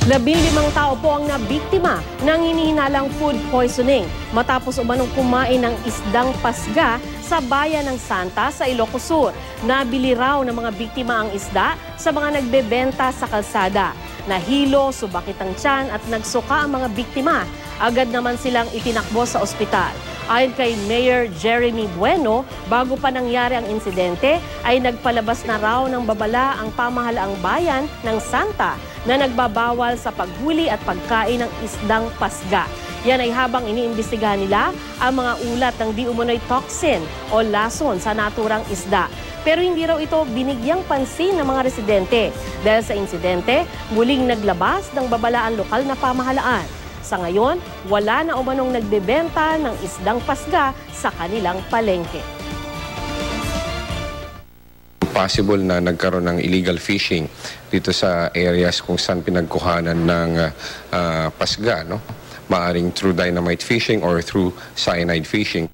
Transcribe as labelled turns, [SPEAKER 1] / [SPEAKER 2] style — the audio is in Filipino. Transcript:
[SPEAKER 1] 15 tao po ang nabiktima ng hinihinalang food poisoning matapos umanong kumain ng isdang pasga sa bayan ng Santa sa Ilocos Sur. Nabili raw ng mga biktima ang isda sa mga nagbebenta sa kalsada. Nahilo, subakit ang tiyan at nagsuka ang mga biktima. Agad naman silang itinakbo sa ospital. Ayon kay Mayor Jeremy Bueno, bago pa nangyari ang insidente ay nagpalabas na raw ng babala ang pamahalaang bayan ng Santa na nagbabawal sa paghuli at pagkain ng isdang pasga. Yan ay habang iniimbestigahan nila ang mga ulat ng di umano'y toxin o lason sa naturang isda. Pero hindi raw ito binigyang pansin ng mga residente. Dahil sa insidente, muling naglabas ng babala ang lokal na pamahalaan. Sa ngayon, wala na umanong nagbebenta ng isdang pasga sa kanilang palengke.
[SPEAKER 2] Possible na nagkaroon ng illegal fishing dito sa areas kung saan pinagkuhanan ng pasga, no? Maaring through dynamite fishing or through cyanide fishing.